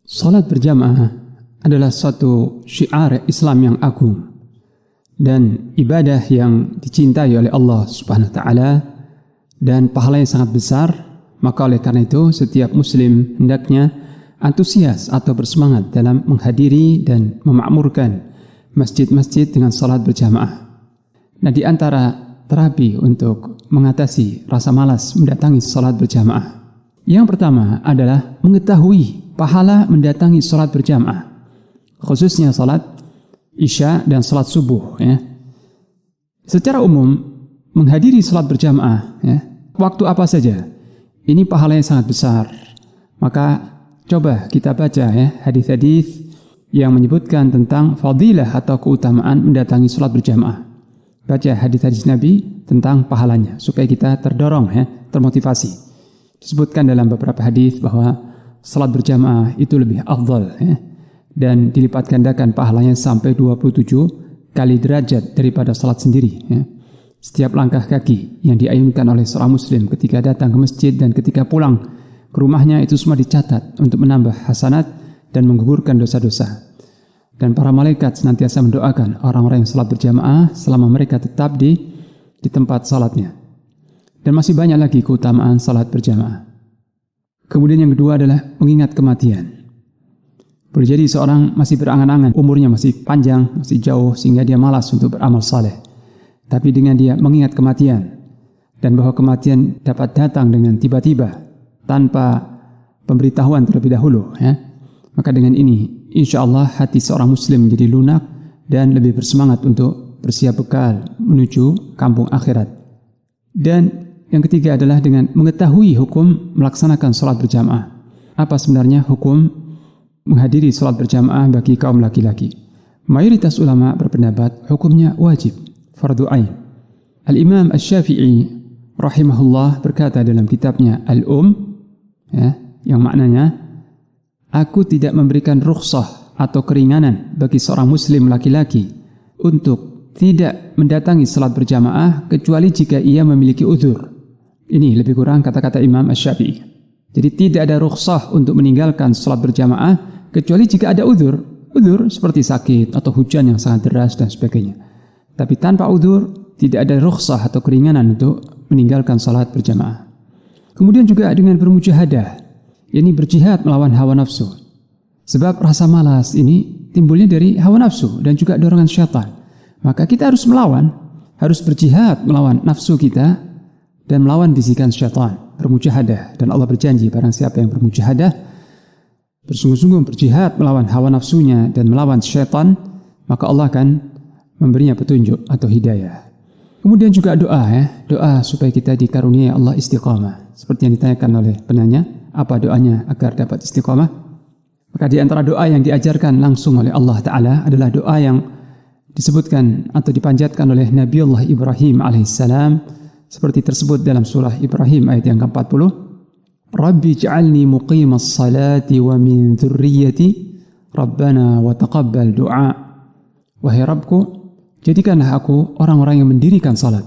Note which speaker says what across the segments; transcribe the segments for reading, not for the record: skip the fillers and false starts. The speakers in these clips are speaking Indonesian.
Speaker 1: Salat berjamaah adalah suatu syiar Islam yang agung dan ibadah yang dicintai oleh Allah Subhanahu wa taala dan pahalanya sangat besar. Maka oleh karena itu setiap muslim hendaknya antusias atau bersemangat dalam menghadiri dan memakmurkan masjid-masjid dengan salat berjamaah. Nah, di antara terapi untuk mengatasi rasa malas mendatangi salat berjamaah, yang pertama adalah mengetahui pahala mendatangi salat berjamaah, khususnya salat Isya dan salat subuh. Secara umum menghadiri salat berjamaah, waktu apa saja, ini pahalanya sangat besar. Maka coba kita baca hadis-hadis yang menyebutkan tentang fadilah atau keutamaan mendatangi salat berjamaah. Baca hadis-hadis Nabi tentang pahalanya supaya kita terdorong, termotivasi. Disebutkan dalam beberapa hadis bahwa salat berjamaah itu lebih afdal, dan dilipat gandakan pahalanya sampai 27 kali derajat daripada salat sendiri. Setiap langkah kaki yang diayunkan oleh seorang muslim ketika datang ke masjid dan ketika pulang ke rumahnya itu semua dicatat untuk menambah hasanat dan menggugurkan dosa-dosa. Dan para malaikat senantiasa mendoakan orang-orang yang salat berjamaah selama mereka tetap di tempat salatnya. Dan masih banyak lagi keutamaan salat berjamaah. Kemudian yang kedua adalah mengingat kematian. Boleh jadi seorang masih berangan-angan, umurnya masih panjang, masih jauh, sehingga dia malas untuk beramal saleh. Tapi dengan dia mengingat kematian, dan bahwa kematian dapat datang dengan tiba-tiba, tanpa pemberitahuan terlebih dahulu, maka dengan ini, insya Allah hati seorang muslim menjadi lunak, dan lebih bersemangat untuk bersiap bekal menuju kampung akhirat. Dan yang ketiga adalah dengan mengetahui hukum melaksanakan salat berjamaah. Apa sebenarnya hukum menghadiri salat berjamaah bagi kaum laki-laki? Mayoritas ulama berpendapat hukumnya wajib, fardu ain. Al-Imam Asy-Syafi'i rahimahullah berkata dalam kitabnya yang maknanya, aku tidak memberikan rukhsah atau keringanan bagi seorang muslim laki-laki untuk tidak mendatangi salat berjamaah kecuali jika ia memiliki uzur. Ini lebih kurang kata-kata Imam Asy-Syafi'i. Jadi tidak ada rukhsah untuk meninggalkan salat berjamaah kecuali jika ada uzur. Uzur seperti sakit atau hujan yang sangat deras dan sebagainya. Tapi tanpa uzur tidak ada rukhsah atau keringanan untuk meninggalkan salat berjamaah. Kemudian juga dengan bermujahadah, yakni berjihad melawan hawa nafsu. Sebab rasa malas ini timbulnya dari hawa nafsu dan juga dorongan syaitan. Maka kita harus melawan, harus berjihad melawan nafsu kita dan melawan bisikan syaitan, bermujahadah. Dan Allah berjanji barang siapa yang bermujahadah, bersungguh-sungguh berjihad melawan hawa nafsunya dan melawan syaitan, maka Allah akan memberinya petunjuk atau hidayah. Kemudian juga doa, doa supaya kita dikaruniai Allah istiqamah. Seperti yang ditanyakan oleh penanya, apa doanya agar dapat istiqamah? Maka di antara doa yang diajarkan langsung oleh Allah Ta'ala adalah doa yang disebutkan atau dipanjatkan oleh Nabiullah Ibrahim alaihissalam, seperti tersebut dalam surah Ibrahim ayat yang ke-40. Rabbi ij'alni muqimas salati wa min dzurriyyati Rabbana wa taqabbal du'a. Wahai Rabbku, jadikanlah aku orang-orang yang mendirikan salat.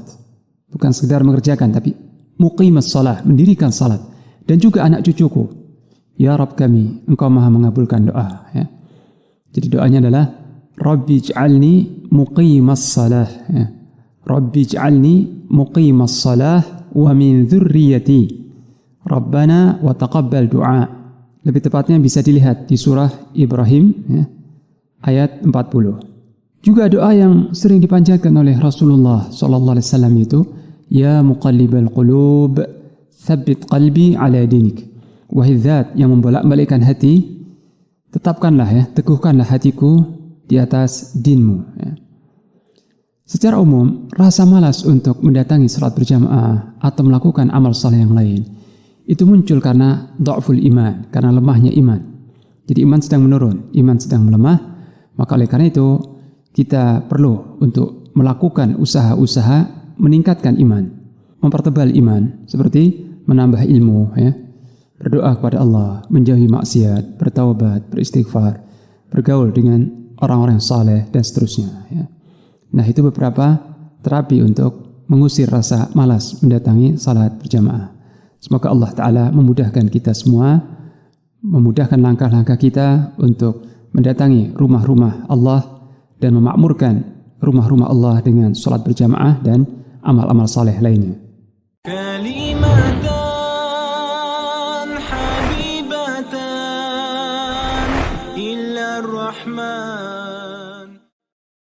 Speaker 1: Bukan sekedar mengerjakan, tapi muqimas salat, mendirikan salat. Dan juga anak cucuku. Ya Rabb kami, Engkau maha mengabulkan doa. Jadi doanya adalah Rabbi ij'alni muqimas salah. Rabbi ij'alni muqimas salah wa min dzurriyyati Rabbana wa taqabbal du'a. Lebih tepatnya bisa dilihat di surah Ibrahim ayat 40. Juga doa yang sering dipanjatkan oleh Rasulullah sallallahu alaihi wasallam itu, ya muqallibal qulub tsabbit qalbi ala dinik. Wahai zat yang membolak-balikkan hati, tetapkanlah teguhkanlah hatiku di atas dinmu. Secara umum, rasa malas untuk mendatangi salat berjamaah atau melakukan amal saleh yang lain itu muncul karena dha'ful iman, karena lemahnya iman. Jadi iman sedang menurun, iman sedang melemah. Maka oleh karena itu kita perlu untuk melakukan usaha-usaha meningkatkan iman, mempertebal iman, seperti menambah ilmu, berdoa kepada Allah, menjauhi maksiat, bertaubat, beristighfar, bergaul dengan orang-orang yang saleh dan seterusnya. Nah, itu beberapa terapi untuk mengusir rasa malas mendatangi salat berjamaah. Semoga Allah Ta'ala memudahkan kita semua memudahkan langkah-langkah kita untuk mendatangi rumah-rumah Allah dan memakmurkan rumah-rumah Allah dengan salat berjamaah dan amal-amal saleh lainnya.
Speaker 2: Kalimatan habibatan ila rahman